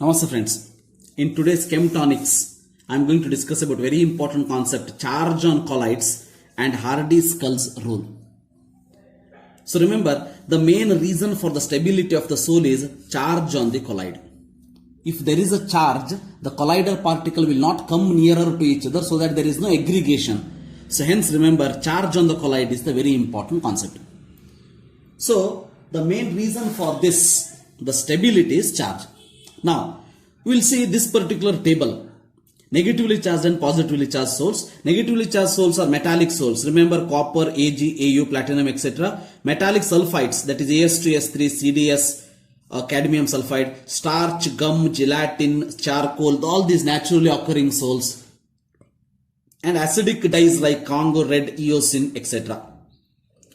Namaste friends. In today's Chemtonics, I am going to discuss about very important concept, charge on colloids and Hardy-Sculls rule. So remember, the main reason for the stability of the soul is charge on the colloid. If there is a charge, the colloidal particle will not come nearer to each other so that there is no aggregation. So hence remember, charge on the colloid is the very important concept. So the main reason for this, the stability is charge. Now, we will see this particular table. Negatively charged and positively charged salts. Negatively charged salts are metallic salts. Remember copper, Ag, Au, platinum, etc. Metallic sulfides, that is As2S3, CDS, cadmium sulfide, starch, gum, gelatin, charcoal, all these naturally occurring salts. And acidic dyes like Congo red, eosin, etc.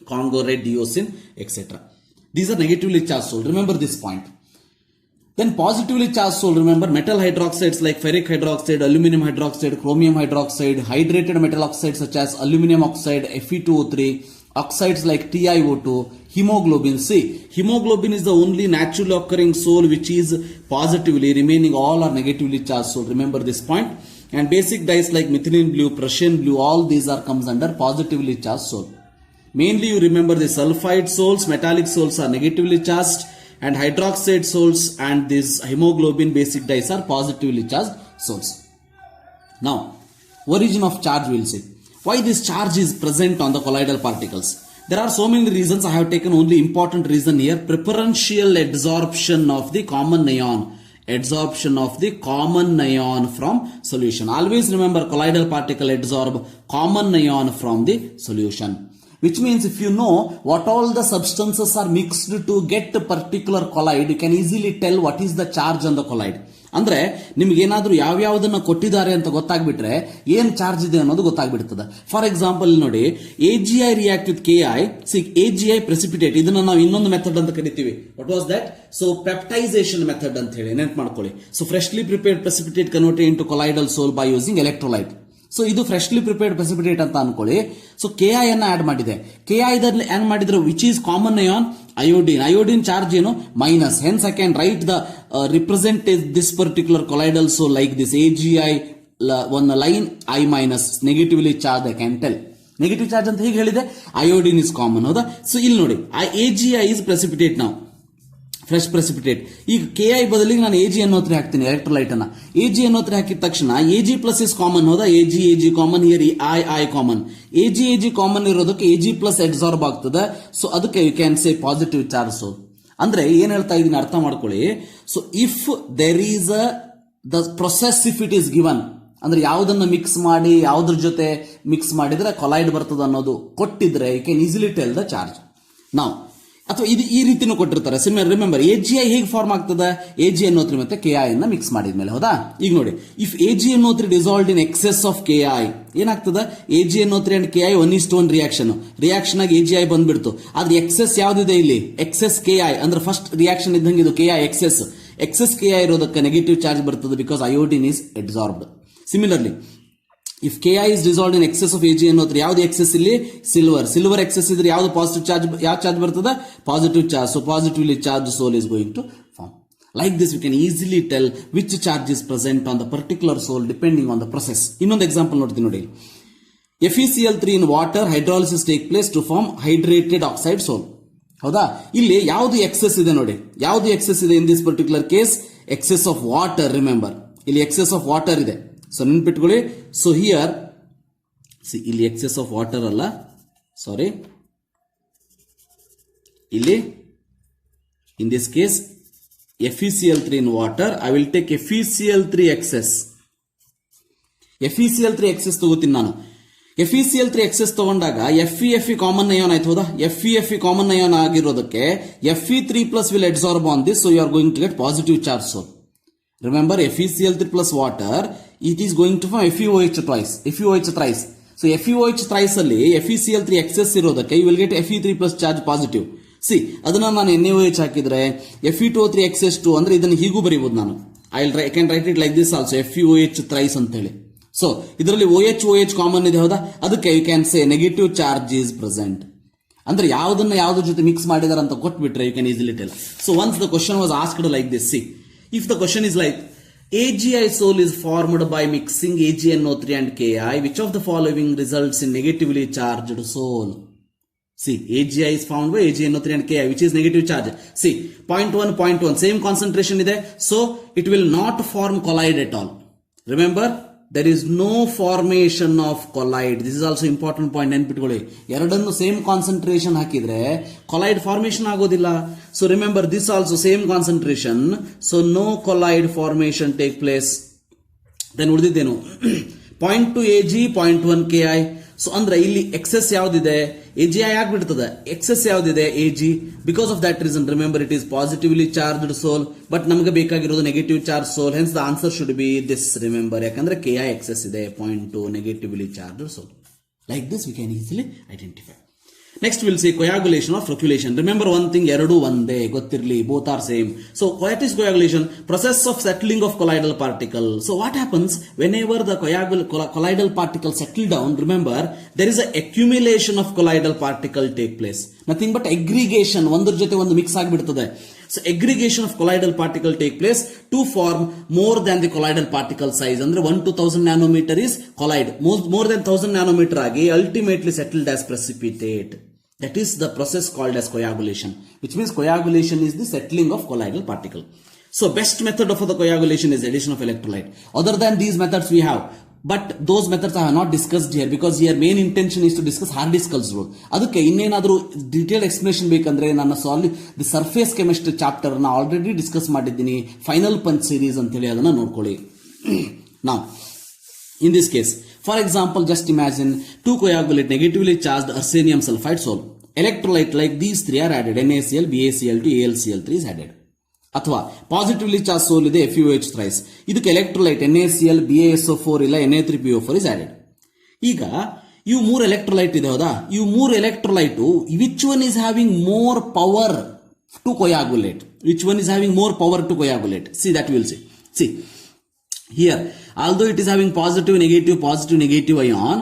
Congo red, eosin, etc. These are negatively charged salts. Remember this point. Then positively charged salt, remember metal hydroxides like ferric hydroxide, aluminum hydroxide, chromium hydroxide, hydrated metal oxides such as aluminum oxide, Fe2O3, oxides like TiO2, hemoglobin. See, hemoglobin is the only naturally occurring salt which is positively, remaining all are negatively charged salt. Remember this point. And basic dyes like methylene blue, Prussian blue, all these are comes under positively charged salt. Mainly you remember the sulfide salts, metallic salts are negatively charged, and hydroxide salts and this hemoglobin basic dyes are positively charged salts. Now, origin of charge we will see. Why this charge is present on the colloidal particles? There are so many reasons. I have taken only important reason here. Preferential adsorption of the common ion. Adsorption of the common ion from solution. Always remember colloidal particle adsorb common ion from the solution. Which means if you know what all the substances are mixed to get a particular colloid, you can easily tell what is the charge on the colloid. ಅಂದ್ರೆ ನಿಮಗೆ ಏನಾದರೂ ಯಾವ್ಯಾವುದನ್ನ ಕೊಟ್ಟಿದ್ದಾರೆ ಅಂತ ಗೊತ್ತಾಗ್ಬಿಟ್ರೆ ಏನ್ charge ಇದೆ ಅನ್ನೋದು ಗೊತ್ತಾಗ್ಬಿಡ್ತದೆ. For example ನೋಡಿ, AgI react with KI. AgI precipitate, ಇದನ್ನ ನಾವು ಇನ್ನೊಂದು ಮೆಥಡ್ ಅಂತ ಕರಿತೀವಿ. What was that? So peptization method ಅಂತ ಹೇಳಿ ನೆನಪು ಮಾಡ್ಕೊಳ್ಳಿ. So freshly prepared precipitate converted into colloidal sol by using electrolyte. So ಇದು ಫ್ರೆಶ್ಲಿ ಪ್ರಿಪೇರ್ಡ್ ಪ್ರೆಸಿಪಿಟೇಟ್ ಅಂತ ಅನ್ಕೊಳ್ಳಿ. ಸೊ KI ಅನ್ನ ಆಡ್ ಮಾಡಿದೆ. KI ದಲ್ಲಿ ಆಡ್ ಮಾಡಿದ್ರೆ which is common ion iodine. Iodine charge ಏನು minus. Hence I can write the represent this particular colloidal soul like this. AgI one line I minus negatively charged I can tell. Negative charge ಅಂತ ಹೇಗೆ ಹೇಳಿದೆ? iodine is common. ಹೌದಾ? So ಇಲ್ಲಿ ನೋಡಿ, AgI is precipitate now. Fresh precipitate. ಈಗ KI ಬದಲಿಗೆ ನಾನು Ag ಅನ್ನೋತ್ರ ಹಾಕ್ತೀನಿ, ಎಲೆಕ್ಟ್ರೋಲೈಟ್ ಅನ್ನ. Ag ಅನ್ನೋತ್ರ ಹಾಕಿದ ತಕ್ಷಣ Ag ಪ್ಲಸ್ ಇಸ್ ಕಾಮನ್. ಹೌದಾ? Ag common, here I common. Ag common ಇರೋದಕ್ಕೆ Ag ಪ್ಲಸ್ ಅಬ್ಸಾರ್ಬ್ ಆಗ್ತದೆ. ಸೊ ಅದಕ್ಕೆ you can say positive charge. So ಅಂದ್ರೆ ಏನ್ ಹೇಳ್ತಾ ಇದೀನಿ ಅರ್ಥ ಮಾಡ್ಕೊಳ್ಳಿ. So if there is the process, if it is given, ಅಂದ್ರೆ ಯಾವ್ದನ್ನ ಮಿಕ್ಸ್ ಮಾಡಿ ಯಾವ್ದ್ರ ಜೊತೆ ಮಿಕ್ಸ್ ಮಾಡಿದ್ರೆ ಕೊಲೈಡ್ ಬರ್ತದೆ ಅನ್ನೋದು ಕೊಟ್ಟಿದ್ರೆ you can easily tell the charge. ನಾವು ಅಥವಾ ಇದು ಈ ರೀತಿನೂ ಕೊಟ್ಟಿರ್ತಾರೆ. ಸಿಮಿಲರ್ ರಿಮೆಂಬರ್ AgI ಹೇಗೆ ಫಾರ್ಮ್ ಆಗ್ತದೆ? Ag ಅನ್ನೋತ್ರಿ ಮತ್ತೆ KI ಅನ್ನ ಮಿಕ್ಸ್ ಮಾಡಿದ್ಮೇಲೆ. ಹೌದಾ? ಈಗ ನೋಡಿ, ಇಫ್ Ag ಅನ್ನೋತ್ರಿ dissolved in excess of KI, ಏನಾಗ್ತದೆ? Ag ಅನ್ನೋತ್ರಿ ಅಂಡ್ KI 1:1 ರಿಯಾಕ್ಷನ್ ಆಗಿ AgI ಬಂದ್ಬಿಡ್ತು. ಆದ್ರೆ ಎಕ್ಸೆಸ್ ಯಾವ್ದಿದೆ ಇಲ್ಲಿ? ಎಕ್ಸೆಸ್ KI ಅಂದ್ರೆ ಫಸ್ಟ್ ರಿಯಾಕ್ಷನ್ ಇದ್ದಂಗೆ ಇದು KI ಎಕ್ಸೆಸ್ KI ಇರೋದಕ್ಕೆ ನೆಗೆಟಿವ್ ಚಾರ್ಜ್ ಬರ್ತದೆ, because iodine is absorbed. Similarly if KI is dissolved in excess of Ag ಅನ್ನೋದ್ರೆ ಯಾವ್ದು ಎಕ್ಸೆಸ್ ಇಲ್ಲಿ? ಸಿಲ್ವರ್ ಎಕ್ಸೆಸ್ ಇದ್ರೆ ಯಾವ್ದು ಪಾಸಿಟಿವ್ ಚಾರ್ಜ್, ಯಾವ ಚಾರ್ಜ್ ಬರ್ತದೆ? Positive charge. So positively charge sol is going to form. Like this we can easily tell which charge is present on the particular soul depending on the process. ಇನ್ನೊಂದು example ನೋಡ್ತೀನಿ ನೋಡಿ. FeCl3 in water hydrolysis take place to form hydrated oxide soul. ಹೌದಾ? ಇಲ್ಲಿ ಯಾವ್ದು excess ಇದೆ ನೋಡಿ, ಯಾವ್ದು excess ಇದೆ? In this particular case excess of water. Remember, ಇಲ್ಲಿ ಎಕ್ಸೆಸ್ ಆಫ್ ವಾಟರ್ ಇದೆ. ಸೊ ನೆನ್ಪಿಟ್ಕೊಳ್ಳಿ. ಸೊ ಹಿಯರ್ ಇಲ್ಲಿ ಎಕ್ಸೆಸ್ ಆಫ್ ವಾಟರ್ ಅಲ್ಲ, ಸಾರಿ, ಇಲ್ಲಿ in this case FeCl3 in water, I will take FeCl3 excess. FeCl3 excess ತಗೋತೀನಿ ನಾನು. FeCl3 excess ತಗೊಂಡಾಗ Fe common ion ಆಯ್ತು. ಹೌದಾ? Fe ಕಾಮನ್ ಅಯಾನ್ ಆಗಿರೋದಕ್ಕೆ Fe3 plus will absorb on this. So you are going to get positive charge. So remember FeCl3 plus water, it is going to form FeOH thrice. So FeOH thrice ಅಲ್ಲಿ FeCl3 excess ಇರೋದಕ್ಕೆ you will get Fe3 plus charge positive. ಅದನ್ನ ನಾನು NaOH ಹಾಕಿದ್ರೆ Fe2O3 excess 2 ಅಂದ್ರೆ ಇದನ್ನ ಹೀಗೂ ಬರೀಬಹುದು ನಾನು. I can write it like this also, FeOH thrice ಅಂತ ಹೇಳಿ. ಸೊ ಇದರಲ್ಲಿ OH ಕಾಮನ್ ಇದೆ. ಹೌದಾ? ಅದಕ್ಕೆ you can say negative charge is present. ಅಂದ್ರೆ ಯಾವ್ದನ್ನ ಯಾವ್ದ್ರ ಜೊತೆ ಮಿಕ್ಸ್ ಮಾಡಿದಾರೆ ಅಂತ ಕೊಟ್ಬಿಟ್ರೆ you can easily tell. So once the question was asked like this, If the question is like AgI sol is formed by mixing AgNO3 and Ki, which of the following results in negatively charged sol? See, AgI is formed by AgNO3 and Ki, which is negative charge. See, 0.1, same concentration is there, so it will not form colloid at all. Remember, there is no formation of colloid. This is also important point. ನೆನ್ಪಿಟ್ಕೊಳ್ಳಿ, ಎರಡನ್ನು same concentration ಹಾಕಿದ್ರೆ colloid formation ಆಗೋದಿಲ್ಲ. So remember this also same concentration, so no colloid formation take place. Then ಉಳಿದಿದ್ದೇನು 0.2 Ag 0.1 Ki. So ಅಂದ್ರೆ ಇಲ್ಲಿ excess ಯಾವ್ದಿದೆ, AgI ಆಗ್ಬಿಡ್ತದೆ. Excess ಯಾವ್ದಿದೆ, Ag. Because of that reason remember it is positively charged sol, but ನಮಗೆ ಬೇಕಾಗಿರೋದು negative charge sol. Hence the answer should be this. Remember, ಯಾಕಂದ್ರೆ Ki excess ಇದೆ, 0.2 negatively charged sol. Like this we can easily identify. Next we'll see coagulation or flocculation. Remember one thing, ಎರಡು ಒಂದೇ ಗೊತ್ತಿರಲಿ, both are same. So what is coagulation? Process of settling of colloidal particle. So what happens whenever the colloidal particle settle down? Remember, there is a accumulation of colloidal particle take place. Nothing but aggregation, ಒಂದ್ರ ಜೊತೆ ಒಂದು mix ಆಗಿಬಿಡ್ತದೆ. So aggregation of colloidal particle take place to form more than the colloidal particle size. Andre 1 to 1000 nanometer is colloid. More than 1000 nanometer agi ultimately settled as precipitate. That is the process called as coagulation, which means coagulation is the settling of colloidal particle. So best method of the coagulation is addition of electrolyte. Other than these methods we have, but those methods I have not discussed here because here main intention is to discuss Hardy-Sculls rule. ಅದಕ್ಕೆ ಇನ್ನೇನಾದರೂ detail explanation ಬೇಕಂದ್ರೆ ನನ್ನ the surface chemistry chapter ನ already discuss ಮಾಡಿದ್ದೀನಿ, final punch series ಅಂತ ಹೇಳಿ ಅದನ್ನ ನೋಡ್ಕೊಳ್ಳಿ. Now in this case, for example, just imagine to coagulate negatively charged arsenium sulfide sol, electrolyte like these three are added, NaCl, BaCl2, AlCl3 is added. ಅಥವಾ positively charge sol ಇದೆ FeOH thrice, ಇದಕ್ಕೆ electrolyte NaCl, BaSO4 ಇಲ್ಲ Na3PO4 is added. ಈಗ ಇವು ಮೂರು electrolyte ಇದೆ ಹೌದಾ, ಇವು ಮೂರು electrolyte which one is having more power to coagulate, which one is having more power to coagulate? See, that we will see. See here, although it is having positive negative ion,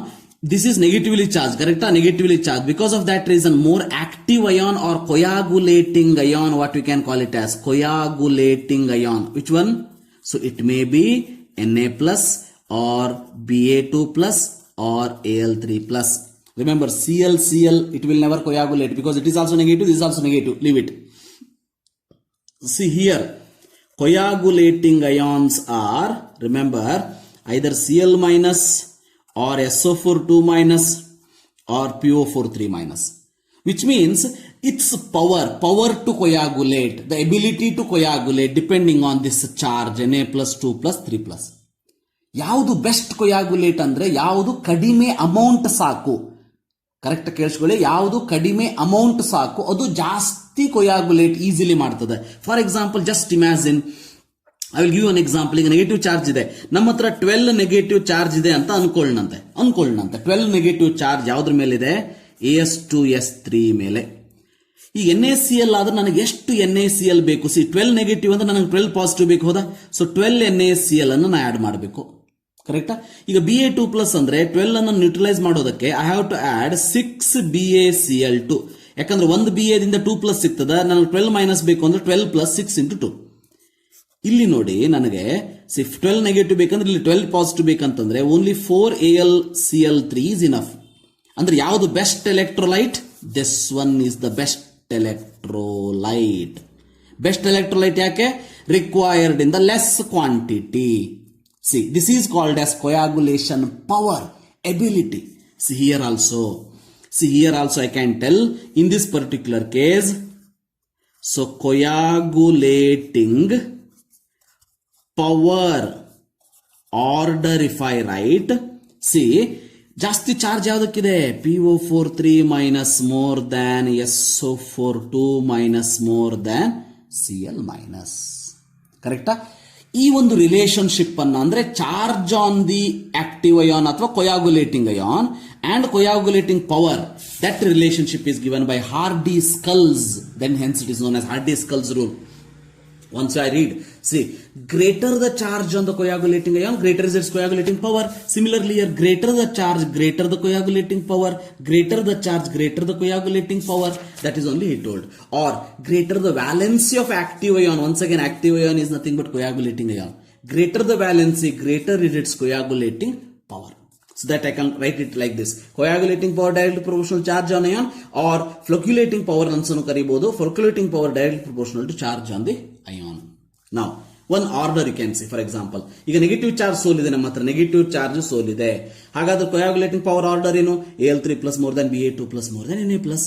this is negatively charged, correct? Negatively charged. Because of that reason, more active ion or coagulating ion, what we can call it as coagulating ion. Which one? So it may be Na plus or Ba2 plus or Al3 plus. Remember, Cl, it will never coagulate because it is also negative, this is also negative. Leave it. See here, coagulating ions are, remember, either Cl minus or SO4 2 minus or PO4 3 minus, which means its power to coagulate, the ability to coagulate depending on this charge Na plus 2 plus 3 plus. ಯಾವುದು best coagulate ಅಂದ್ರೆ ಯಾವುದು ಕಡಿಮೆ amount ಸಾಕು, correct ಕೇಳಿಸ್ಕೊಳ್ಳಿ, ಯಾವುದು ಕಡಿಮೆ amount ಸಾಕು ಅದು ಜಾಸ್ತಿ coagulate ಈಸಿಲಿ ಮಾಡ್ತದೆ. For example, just imagine, I will give an example. ಈಗ ನೆಗೆಟಿವ್ ಚಾರ್ಜ್ ಇದೆ, ನಮ್ಮ ಹತ್ರ 12 ನೆಗೆಟಿವ್ ಚಾರ್ಜ್ ಇದೆ ಅಂತ ಅನ್ಕೊಳ್ಳೋಣಂತೆ. 12 ನೆಗೆಟಿವ್ ಚಾರ್ಜ್ ಯಾವ್ದ್ರ ಮೇಲಿದೆ? As2S3 ಮೇಲೆ. ಈ NaCl ಆದ್ರೆ ನನಗೆ ಎಷ್ಟು NaCl ಬೇಕು? ಸಿ 12 ನೆಗೆಟಿವ್ ಅಂದ್ರೆ ನನಗೆ 12 ಪಾಸಿಟಿವ್ ಬೇಕು ಹೌದಾ? ಸೊ 12 NaCl ಅನ್ನು ನಾನು ಆಡ್ ಮಾಡಬೇಕು, ಕರೆಕ್ಟಾ? ಈಗ Ba2 ಪ್ಲಸ್ ಅಂದ್ರೆ 12 ಅನ್ನು ನ್ಯೂಟ್ರಲೈಸ್ ಮಾಡೋದಕ್ಕೆ I have to add 6 BaCl2. ಯಾಕಂದ್ರೆ ಒಂದು BA ದಿಂದ 2 ಪ್ಲಸ್ ಸಿಗ್ತದ, ನನಗೆ 12 ಮೈನಸ್ ಬೇಕು ಅಂದ್ರೆ 12 ಪ್ಲಸ್ 6 ಇಂಟು 2. ಇಲ್ಲಿ ನೋಡಿ, ನನಗೆ 12 ನೆಗೆಟಿವ್ ಬೇಕಂದ್ರೆ ಇಲ್ಲಿ 12 ಪಾಸಿಟಿವ್ ಬೇಕಂತಂದ್ರೆ ಓನ್ಲಿ 4 AlCl3 is enough. ಅಂದ್ರೆ ಯಾವುದು best electrolyte? This one is the best electrolyte. Best electrolyte ಯಾಕೆ? Required in the less quantity. See, this is called as coagulation power, ability. See here also I can tell in this particular case, so coagulating power order, if I write, see, ಜಾಸ್ತಿ charge ಯಾವುದಕ್ಕಿದೆ? PO4 3 minus more than SO4 2 minus more than Cl minus. ಕರೆಕ್ಟಾ? ಈ ಒಂದು relationship ಅನ್ನ, ಅಂದ್ರೆ charge on the active ion ಅಥವಾ coagulating ion and coagulating power, that relationship is given by Hardy-Sculls. Then hence it is known as Hardy-Sculls rule. Once I read, see, greater the charge on the coagulating ion, greater is its coagulating power. Similarly, here, greater the charge, greater the coagulating power, greater the charge, greater the coagulating power. That is only he told. Or greater the valency of active ion. Once again, active ion is nothing but coagulating ion. Greater the valency, greater is its coagulating power. So that I can write it like this. Coagulating power directly proportional charge on ion, or flocculating power answer karibodu. Flocculating power directly proportional to charge on the ion. Now, one order you can see, for example, ಈಗ negative charge sol ಇದೆ ನಮ್ಮ ಹತ್ರ, negative charge sol ಇದೆ. ಹಾಗಾದ್ರೆ coagulating power order ಏನು? Al3 plus more than Ba2 plus more than Na plus.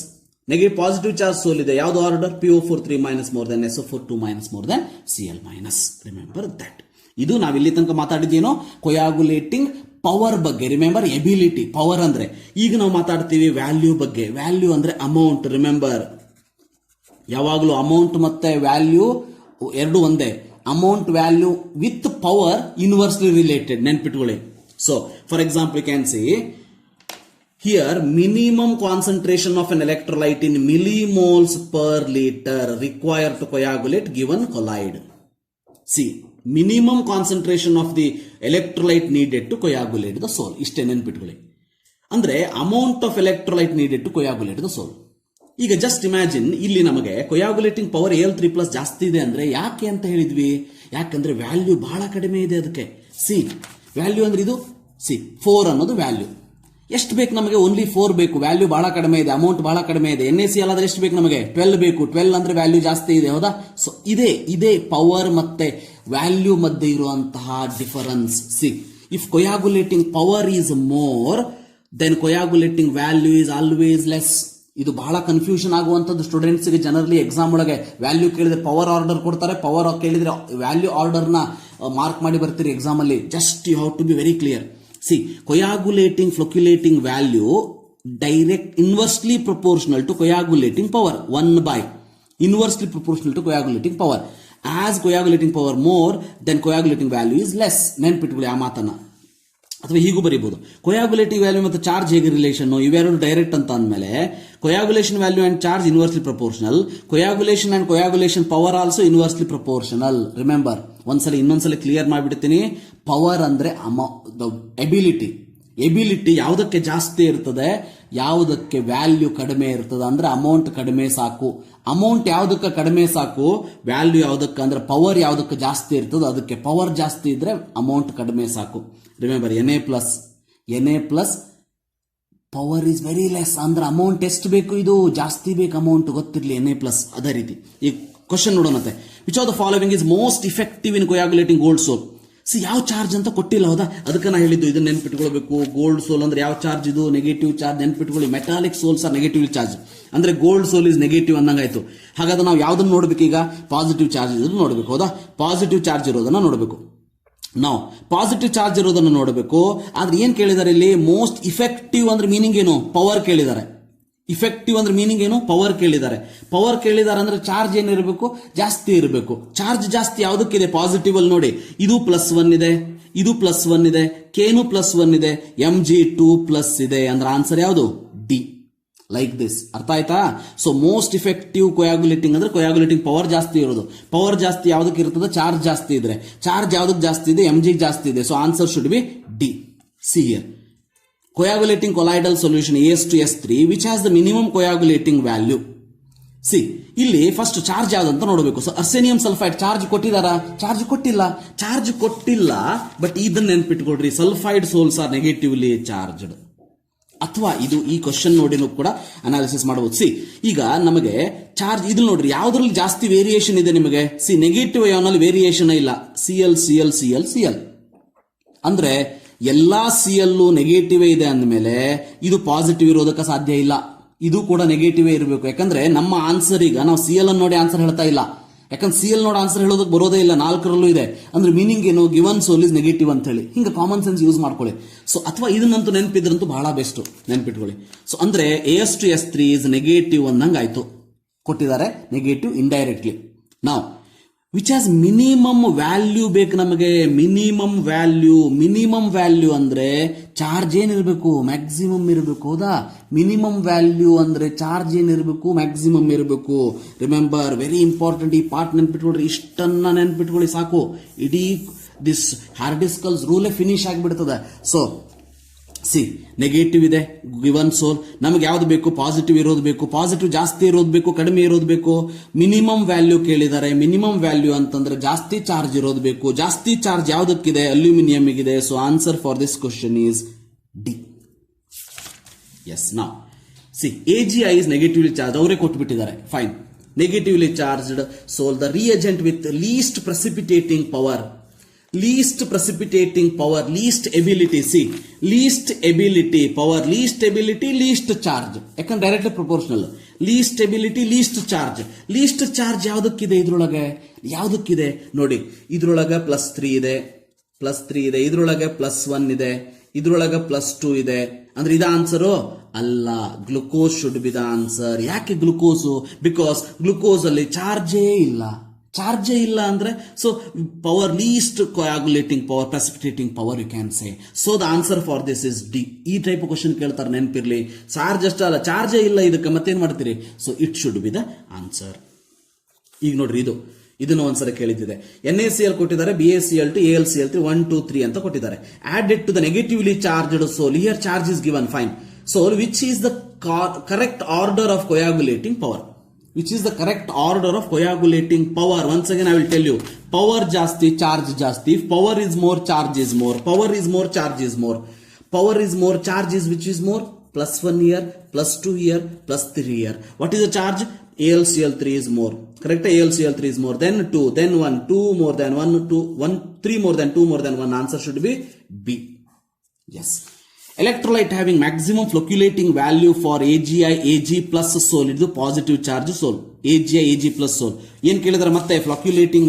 Negative positive charge sol ಇದೆ, ಯಾವುದು order? PO4 3 minus more than SO4 2 minus more than Cl minus. Remember that. ಇದು ನಾವಿಲ್ಲಿ ತನಕ ಮಾತಾಡಿದ್ದೇನೋ coagulating power ಬಗ್ಗೆ. Remember, ability, power ಅಂದ್ರೆ. ಈಗ ನಾವು ಮಾತಾಡ್ತೀವಿ ವ್ಯಾಲ್ಯೂ ಬಗ್ಗೆ. ವ್ಯಾಲ್ಯೂ ಅಂದ್ರೆ ಅಮೌಂಟ್. ರಿಮೆಂಬರ್, ಯಾವಾಗಲೂ ಅಮೌಂಟ್ ಮತ್ತೆ ವ್ಯಾಲ್ಯೂ ಎರಡು ಒಂದೇ. Amount value with power inversely related, ನೆನ್ಪಿಟ್ಕೊಳ್ಳಿ. So for example, you can see here minimum concentration of an electrolyte in millimoles per liter required to coagulate given colloid. See, minimum concentration of the electrolyte needed to coagulate the soul. ಇಷ್ಟೇ ನೆನ್ಪಿಟ್ಕೊಳ್ಳಿ. ಅಂದ್ರೆ amount of electrolyte needed to coagulate the sol. ಈಗ just imagine, ಇಲ್ಲಿ ನಮಗೆ ಕೊಯಾಗುಲೇಟಿಂಗ್ power Al3+ ಜಾಸ್ತಿ ಇದೆ ಅಂದ್ರೆ ಯಾಕೆ ಅಂತ ಹೇಳಿದ್ವಿ? ಯಾಕಂದ್ರೆ ವ್ಯಾಲ್ಯೂ ಬಹಳ ಕಡಿಮೆ ಇದೆ ಅದಕ್ಕೆ. ಸಿ, ವ್ಯಾಲ್ಯೂ ಅಂದ್ರೆ ಇದು, ಸಿ 4 ಅನ್ನೋದು ವ್ಯಾಲ್ಯೂ. ಎಷ್ಟು ಬೇಕು ನಮಗೆ? ಓನ್ಲಿ 4 ಬೇಕು. ವ್ಯಾಲ್ಯೂ ಬಹಳ ಕಡಿಮೆ ಇದೆ, ಅಮೌಂಟ್ ಬಹಳ ಕಡಿಮೆ ಇದೆ. NaCl ಆದ್ರೆ ಎಷ್ಟು ಬೇಕು ನಮಗೆ? 12 ಬೇಕು. 12 ಅಂದ್ರೆ ವ್ಯಾಲ್ಯೂ ಜಾಸ್ತಿ ಇದೆ, ಹೌದಾ? ಸೊ ಇದೇ ಪವರ್ ಮತ್ತೆ ವ್ಯಾಲ್ಯೂ ಮಧ್ಯೆ ಇರುವಂತಹ difference. See, if coagulating power is more than coagulating value is always less. ಇದು ಬಹಳ ಕನ್ಫ್ಯೂಷನ್ ಆಗುವಂತದ್ದು ಸ್ಟೂಡೆಂಟ್ಸ್ಗೆ. ಜನರಲಿ ಎಕ್ಸಾಮ್ ಒಳಗೆ ವ್ಯಾಲ್ಯೂ ಕೇಳಿದ್ರೆ ಪವರ್ ಆರ್ಡರ್ ಕೊಡ್ತಾರೆ, ಪವರ್ ಕೇಳಿದ್ರೆ ವ್ಯಾಲ್ಯೂ ಆರ್ಡರ್ನ ಮಾರ್ಕ್ ಮಾಡಿ ಬರ್ತೀರಿ ಎಕ್ಸಾಮ್ ಅಲ್ಲಿ. Just you have to be very clear. See, coagulating, flocculating value direct inversely proportional to coagulating power, 1 by inversely proportional to coagulating power. As coagulating power more, then coagulating value is less. ನೆನ್ಪಿಟ್ಕೊಳ್ಳಿ ಆ ಮಾತನ್ನ. ಅಥವಾ ಹೀಗೂ ಬರೀಬಹುದು, coagulative value ಮತ್ತು charge ಹೇಗೆ relation, ಇವೆರಡು direct ಅಂತ ಅಂದಮೇಲೆ coagulation value and charge inversely proportional, coagulation and coagulation power also inversely proportional. Remember, ಇನ್ನೊಂದ್ಸಲ ಕ್ಲಿಯರ್ ಮಾಡಿಬಿಡ್ತೀನಿ. ಪವರ್ ಅಂದ್ರೆ ಎಬಿಲಿಟಿ ಯಾವುದಕ್ಕೆ ಜಾಸ್ತಿ ಇರ್ತದೆ, ಯಾವುದಕ್ಕೆ ವ್ಯಾಲ್ಯೂ ಕಡಿಮೆ ಇರ್ತದೆ. ಅಂದ್ರೆ ಅಮೌಂಟ್ ಕಡಿಮೆ ಸಾಕು. ಅಮೌಂಟ್ ಯಾವುದಕ್ಕೆ ಕಡಿಮೆ ಸಾಕು, ವ್ಯಾಲ್ಯೂ ಯಾವುದಕ್ಕೆ ಅಂದ್ರೆ ಪವರ್ ಯಾವುದಕ್ಕೆ ಜಾಸ್ತಿ ಇರ್ತದೆ ಅದಕ್ಕೆ. ಪವರ್ ಜಾಸ್ತಿ ಇದ್ರೆ ಅಮೌಂಟ್ ಕಡಿಮೆ ಸಾಕು. Remember, Na plus power is very less. ಅಂದ್ರೆ ಅಮೌಂಟ್ ಎಷ್ಟು ಬೇಕು, ಇದು ಜಾಸ್ತಿ ಬೇಕು ಅಮೌಂಟ್, ಗೊತ್ತಿರಲಿ Na+. ಅದೇ ರೀತಿ ಈ ಕ್ವಶನ್ ನೋಡೋಣತೆ. Which of the following is most effective in coagulating gold sol? See, ಯಾವ ಚಾರ್ಜ್ ಅಂತ ಕೊಟ್ಟಿಲ್ಲ, ಹೌದಾ? ಅದಕ್ಕೆ ನಾ ಹೇಳಿದ್ದು ಇದನ್ನ ನೆನ್ಪಿಟ್ಕೊಳ್ಬೇಕು. ಗೋಲ್ಡ್ ಸೋಲ್ ಅಂದ್ರೆ ಯಾವ ಚಾರ್ಜ್ ಇದು? Negative charge. ನೆನ್ಪಿಟ್ಕೊಳ್ಳಿ, metallic sols are negative charge. ಅಂದ್ರೆ ಗೋಲ್ಡ್ ಸೋಲ್ ಇಸ್ ನೆಗೆಟಿವ್ ಅಂದಂಗಾಯ್ತು. ಹಾಗಾದ್ರೆ ನಾವು ಯಾವ್ದನ್ನ ನೋಡ್ಬೇಕು ಈಗ? ಪಾಸಿಟಿವ್ ಚಾರ್ಜ್ ಇರೋದು ನೋಡ್ಬೇಕು, ಹೌದಾ? ಪಾಸಿಟಿವ್ ಚಾರ್ಜ್ ಇರೋದನ್ನ ನೋಡಬೇಕು. ನಾವು ಪಾಸಿಟಿವ್ ಚಾರ್ಜ್ ಇರೋದನ್ನು ನೋಡಬೇಕು. ಆದ್ರೆ ಏನ್ ಕೇಳಿದ್ದಾರೆ ಇಲ್ಲಿ? ಮೋಸ್ಟ್ ಇಫೆಕ್ಟಿವ್ ಅಂದ್ರೆ ಮೀನಿಂಗ್ ಏನು? ಪವರ್ ಕೇಳಿದ್ದಾರೆ. ಇಫೆಕ್ಟಿವ್ ಅಂದ್ರೆ ಮೀನಿಂಗ್ ಏನು? ಪವರ್ ಕೇಳಿದ್ದಾರೆ. ಪವರ್ ಕೇಳಿದ್ದಾರೆ ಅಂದ್ರೆ ಚಾರ್ಜ್ ಏನಿರಬೇಕು? ಜಾಸ್ತಿ ಇರಬೇಕು. ಚಾರ್ಜ್ ಜಾಸ್ತಿ ಯಾವುದಕ್ಕಿದೆ? ಪಾಸಿಟಿವ್ ಅಲ್ಲಿ ನೋಡಿ, ಇದು +1 ಇದೆ, ಇದು +1 ಇದೆ, Kನು +1 ಇದೆ, Mg2+ ಇದೆ. ಅಂದ್ರೆ ಆನ್ಸರ್ ಯಾವುದು? ಡಿ. Like this. ಅರ್ಥ ಆಯ್ತಾ? ಸೊ ಮೋಸ್ಟ್ ಇಫೆಕ್ಟಿವ್ ಕೊಯಾಗುಲೇಟಿಂಗ್ ಅಂದ್ರೆ ಕೊಯಾಗುಲೇಟಿಂಗ್ ಪವರ್ ಜಾಸ್ತಿ ಇರೋದು. ಪವರ್ ಜಾಸ್ತಿ ಯಾವುದಕ್ಕೆ ಇರ್ತದೆ? ಚಾರ್ಜ್ ಜಾಸ್ತಿ ಇದ್ರೆ. ಚಾರ್ಜ್ ಯಾವುದಕ್ಕೆ ಜಾಸ್ತಿ ಇದೆ? Mg ಜಾಸ್ತಿ ಇದೆ. So answer should B D. See here, coagulating colloidal solution As2S3 which has the minimum coagulating value. See, ಇಲ್ಲಿ ಫಸ್ಟ್ ಚಾರ್ಜ್ ಯಾವ್ದಂತ ನೋಡಬೇಕು. ಸೊ ಅರ್ಸೇನಿಯಂ ಸಲ್ಫೈಡ್ ಚಾರ್ಜ್ ಕೊಟ್ಟಿದಾರಾ? ಚಾರ್ಜ್ ಕೊಟ್ಟಿಲ್ಲ. ಬಟ್ ಇದನ್ನ ನೆನ್ಪಿಟ್ಕೊಡ್ರಿ, sulphide sols are negatively charged. ಅಥವಾ ಇದು ಈ ಕ್ವಶನ್ ನೋಡಿನೂ ಕೂಡ ಅನಾಲಿಸಿಸ್ ಮಾಡಬಹುದು. ಸಿ, ಈಗ ನಮಗೆ ಚಾರ್ಜ್ ಇದು ನೋಡ್ರಿ, ಯಾವ್ದ್ರಲ್ಲಿ ಜಾಸ್ತಿ ವೇರಿಯೇಷನ್ ಇದೆ ನಿಮಗೆ? ಸಿ, ನೆಗೆಟಿವ್ ಅಯಾನ್ ಅಲ್ಲಿ ವೇರಿಯೇಷನ್ ಇಲ್ಲ. Cl ಅಂದ್ರೆ ಎಲ್ಲಾ Cl ನೆಗೆಟಿವ್ ಇದೆ ಅಂದಮೇಲೆ ಇದು ಪಾಸಿಟಿವ್ ಇರೋದಕ್ಕೆ ಸಾಧ್ಯ ಇಲ್ಲ. ಇದು ಕೂಡ ನೆಗೆಟಿವ್ ಇರಬೇಕು. ಯಾಕಂದ್ರೆ ನಮ್ಮ ಆನ್ಸರ್ ಈಗ ನಾವು Cl ಅನ್ನು ನೋಡಿ ಆನ್ಸರ್ ಹೇಳ್ತಾ ಇಲ್ಲ. ಯಾಕಂದ್ರೆ Cl ನೋಡಿ ಆನ್ಸರ್ ಹೇಳೋದಕ್ಕೆ ಬರೋದೇ ಇಲ್ಲ, 4ರಲ್ಲೂ ಇದೆ. ಅಂದ್ರೆ ಮೀನಿಂಗ್ ಏನು? ಗಿವನ್ ಸೋಲ್ ಇಸ್ ನೆಗೆಟಿವ್ ಅಂತ ಹೇಳಿ. ಹಿಂಗೆ ಕಾಮನ್ ಸೆನ್ಸ್ ಯೂಸ್ ಮಾಡ್ಕೊಳ್ಳಿ. ಸೊ ಅಥವಾ ಇದನ್ನಂತೂ ನೆನಪಿದ್ರಂತೂ ಬಹಳ ಬೆಸ್ಟ್, ನೆನ್ಪಿಟ್ಕೊಳ್ಳಿ. ಸೊ ಅಂದ್ರೆ As2S3 ಇಸ್ ನೆಗೆಟಿವ್ ಅಂದಂಗೆ ಆಯ್ತು. ಕೊಟ್ಟಿದ್ದಾರೆ ನೆಗೆಟಿವ್ ಇಂಡೈರೆಕ್ಟ್ಲಿ. ನಾವು ವಿಚ್ ಹ್ಯಾಸ್ ಮಿನಿಮಮ್ ವ್ಯಾಲ್ಯೂ ಬೇಕು ನಮಗೆ. ಮಿನಿಮಮ್ ವ್ಯಾಲ್ಯೂ ಅಂದ್ರೆ ಚಾರ್ಜ್ ಏನಿರಬೇಕು, ಮ್ಯಾಕ್ಸಿಮಮ್ ಇರಬೇಕು. ಹೌದಾ? ಮಿನಿಮಮ್ ವ್ಯಾಲ್ಯೂ ಅಂದ್ರೆ ಚಾರ್ಜ್ ಏನಿರಬೇಕು, ಮ್ಯಾಕ್ಸಿಮಮ್ ಇರಬೇಕು. Remember, very important. ಈ ಪಾರ್ಟ್ ನೆನ್ಪಿಟ್ಕೊಳ್ರಿ, ಇಷ್ಟನ್ನ ನೆನ್ಪಿಟ್ಕೊಳ್ಳಿ ಸಾಕು. ಇಡೀ ದಿಸ್ ಹಾರ್ಡಿಸ್ಕಲ್ಸ್ ರೂಲೇ ಫಿನಿಶ್ ಆಗಿಬಿಡ್ತದೆ. ಸೊ ಸಿ, ನೆಗೆಟಿವ್ ಇದೆ ಗಿವನ್ ಸೋಲ್. ನಮಗೆ ಯಾವ್ದು ಬೇಕು? ಪಾಸಿಟಿವ್ ಇರೋದು ಬೇಕು. ಪಾಸಿಟಿವ್ ಜಾಸ್ತಿ ಇರೋದು ಬೇಕು, ಕಡಿಮೆ ಇರೋದು ಬೇಕು. ಮಿನಿಮಮ್ ವ್ಯಾಲ್ಯೂ ಕೇಳಿದ್ದಾರೆ. ಮಿನಿಮಮ್ ವ್ಯಾಲ್ಯೂ ಅಂತಂದ್ರೆ ಜಾಸ್ತಿ ಚಾರ್ಜ್ ಇರೋದು ಬೇಕು. ಜಾಸ್ತಿ ಚಾರ್ಜ್ ಯಾವ್ದಕ್ಕಿದೆ? ಅಲ್ಯೂಮಿನಿಯಂಗಿದೆ. So answer for this question is D. Yes. ನಾವು see, AgI is negatively charged. ಅವರೇ ಕೊಟ್ಬಿಟ್ಟಿದ್ದಾರೆ. Fine. Negatively charged sol, the reagent with least precipitating power, least ability. See, least ability power, least ability, least charge. ಯಾಕಂದ್ರೆ directly proportional. least ability, least charge. least charge ಯಾವ್ದಕ್ಕಿದೆ? ಯಾವ್ದಕ್ಕಿದೆ ನೋಡಿ, ಇದ್ರೊಳಗೆ +3 ಇದೆ, ಇದ್ರೊಳಗೆ +1 ಇದೆ, ಇದ್ರೊಳಗೆ +2 ಇದೆ. ಅಂದ್ರೆ ಇದ ಆನ್ಸರು ಅಲ್ಲ. Glucose should be the answer. ಯಾಕೆ ಗ್ಲುಕೋಸು? ಬಿಕಾಸ್ ಗ್ಲುಕೋಸ್ ಅಲ್ಲಿ ಚಾರ್ಜೇ ಇಲ್ಲ ಅಂದ್ರೆ, so power, least coagulating power, precipitating power you can say. So the answer for this is D. ಈ ಟೈಪ್ ಕ್ವಶನ್ ಕೇಳ್ತಾರೆ, ನೆನಪಿರ್ಲಿ. ಚಾರ್ಜ್ ಅಷ್ಟ ಅಲ್ಲ, ಚಾರ್ಜೇ ಇಲ್ಲ ಇದಕ್ಕೆ, ಮತ್ತೇನ್ ಮಾಡ್ತೀರಿ? So it should be the answer. ಈಗ ನೋಡ್ರಿ, ಇದನ್ನು ಒಂದ್ಸಲ ಕೇಳಿದ್ದಿದೆ. NaCl ಕೊಟ್ಟಿದ್ದಾರೆ, BaCl2, AlCl3, 1 2 3 ಅಂತ ಕೊಟ್ಟಿದ್ದಾರೆ. Added to the negatively charged soul. Here charge is given. Fine. So which is the correct order of coagulating power? Which is the correct order of coagulating power? Once again I will tell you, power ಜಾಸ್ತಿ, charge ಜಾಸ್ತಿ. If power is more, charge is more. Power is more, charge is more. Power is more, charge is which is more? +1 here, +2 here, +3 here. What is the charge? AlCl3 is more. Correct? AlCl3 is more. Then 2, then 1, 2 more than 1, 2, 1, 3 more than 2 more than 1. Answer should be B. Yes. Electrolyte having maximum flocculating value for AgI, Ag plus soul. ಇದು positive charge ಸೋಲ್. AgI, Ag plus soul. ಏನ್ ಕೇಳಿದ್ರೆ ಮತ್ತೆ? ಫ್ಲಕ್ಯುಲೇಟಿಂಗ್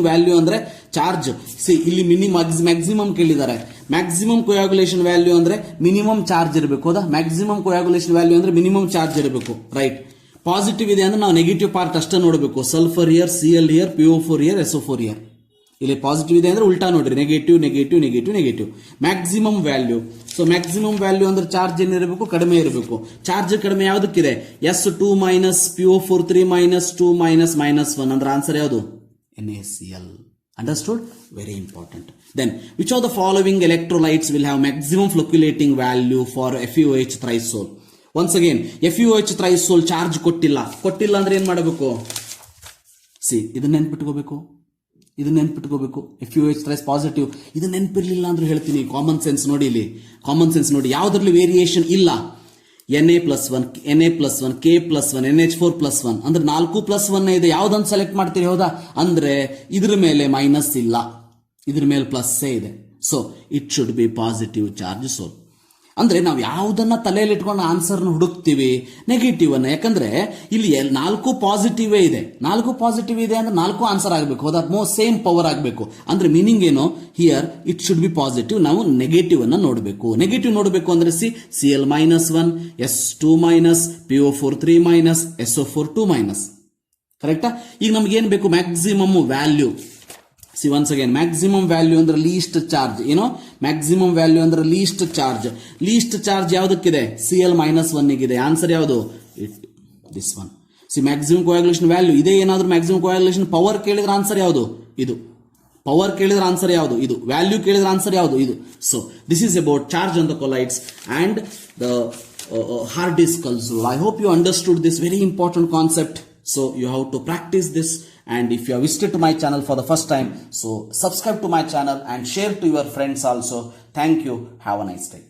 value ಅಂದ್ರೆ charge. C, ಇಲ್ಲಿ maximum ಕೇಳಿದ್ದಾರೆ. Maximum ಕೊಯಾಗುಲೇಷನ್ value ಅಂದ್ರೆ minimum charge ಇರಬೇಕು. ಹೌದಾ? ಮ್ಯಾಕ್ಸಿಮಮ್ ಕೊಯಾಗುಲೇಷನ್ ವ್ಯಾಲ್ಯೂ ಅಂದ್ರೆ ಮಿನಿಮಮ್ ಚಾರ್ಜ್ ಇರಬೇಕು. ರೈಟ್. ಪಾಸಿಟಿವ್ ಇದೆ ಅಂದ್ರೆ ನಾವು ನೆಗೆಟಿವ್ ಪಾರ್ಟ್ ಅಷ್ಟೇ ನೋಡಬೇಕು. Sulphur year, Cl year, PO4 year, SO4 year. ಇಲ್ಲಿ ಪಾಸಿಟಿವ್ ಇದೆ ಅಂದ್ರೆ ಉಲ್ಟಾ ನೋಡ್ರಿ, negative. Maximum value. So maximum value ಅಂದ್ರೆ ಚಾರ್ಜ್ ಏನಿರಬೇಕು? ಕಡಿಮೆ ಇರಬೇಕು. ಚಾರ್ಜ್ ಕಡಿಮೆ ಯಾವ್ದಕ್ಕಿದೆ? S2 minus, PO4 3 minus, 2 minus, -1. ಅಂದ್ರೆ ಆನ್ಸರ್ ಯಾವುದು? NaCl. Understood? Very important. Then, which of the following electrolytes will have maximum flocculating value for FeOH trisol? Once again, FeOH trisol charge ಕೊಟ್ಟಿಲ್ಲ ಅಂದ್ರೆ ಏನ್ ಮಾಡಬೇಕು? ಸಿ, ಇದನ್ನ ನೆನ್ಪಿಟ್ಕೋಬೇಕು. FeOH thrice positive. ಇದು ನೆನಪಿರ್ಲಿಲ್ಲ ಅಂದ್ರೆ ಹೇಳ್ತೀನಿ. ಕಾಮನ್ ಸೆನ್ಸ್ ನೋಡಿ, ಇಲ್ಲಿ ಕಾಮನ್ ಸೆನ್ಸ್ ನೋಡಿ. ಯಾವ್ದ್ರಲ್ಲಿ ವೇರಿಯೇಷನ್ ಇಲ್ಲ? Na+1, K+1, NH4+1 ಅಂದ್ರೆ 4+1 ಇದೆ. ಯಾವ್ದನ್ನು ಸೆಲೆಕ್ಟ್ ಮಾಡ್ತೀರಿ? ಹೌದಾ? ಅಂದ್ರೆ ಇದ್ರ ಮೇಲೆ ಮೈನಸ್ ಇಲ್ಲ, ಇದ್ರ ಮೇಲೆ ಪ್ಲಸ್ಸೇ ಇದೆ. So it should be positive charge sol. ಅಂದ್ರೆ ನಾವು ಯಾವುದನ್ನ ತಲೆಯಲ್ಲಿ ಇಟ್ಕೊಂಡು ಆನ್ಸರ್ನ ಹುಡುಕ್ತಿವಿ? ನೆಗೆಟಿವ್ ಅನ್ನ. ಯಾಕಂದ್ರೆ ಇಲ್ಲಿ 4 ಪಾಸಿಟಿವ್ ಇದೆ. 4 ಪಾಸಿಟಿವ್ ಇದೆ ಅಂದ್ರೆ 4 ಆನ್ಸರ್ ಆಗಬೇಕು. ಹೌದಾ? ಸೇಮ್ ಪವರ್ ಆಗಬೇಕು. ಅಂದ್ರೆ ಮೀನಿಂಗ್ ಏನು? Here it should be positive. ನಾವು ನೆಗೆಟಿವ್ ಅನ್ನ ನೋಡಬೇಕು. ನೆಗೆಟಿವ್ ನೋಡಬೇಕು ಅಂದ್ರೆ Cl-1, S2 minus, PO4 3 minus, SO4 2 minus. ಕರೆಕ್ಟಾ? ಈಗ ನಮ್ಗೆ ಏನ್ ಬೇಕು? Maximum value. See, once again, maximum value ಅಂದ್ರೆ ಲೀಸ್ಟ್ ಚಾರ್ಜ್. ಏನೋ ಮ್ಯಾಕ್ಸಿಮಮ್ ವ್ಯಾಲ್ಯೂ ಅಂದ್ರೆ ಲೀಸ್ಟ್ ಚಾರ್ಜ್ ಯಾವ್ದಕ್ಕಿದೆ? Cl-1 ಗಿದೆ. ಆನ್ಸರ್ ಯಾವುದು? This one. See, maximum coagulation value ಇದೆ. ಏನಾದ್ರೂ ಮ್ಯಾಕ್ಸಿಮಮ್ ಕೋಯಾಗುಲೇಷನ್ ಪವರ್ ಕೇಳಿದ್ರೆ ಆನ್ಸರ್ ಯಾವುದು? ಇದು. ಪವರ್ ಕೇಳಿದ್ರೆ ಆನ್ಸರ್ ಯಾವುದು? ಇದು. ವ್ಯಾಲ್ಯೂ ಕೇಳಿದ್ರೆ ಆನ್ಸರ್ ಯಾವುದು? ಇದು. So this is about charge on the colloids and the Hardiscal's rule. I hope you understood this very important concept. So you have to practice this. And if you have visited to my channel for the first time, so subscribe to my channel and share to your friends also. Thank you. Have a nice day.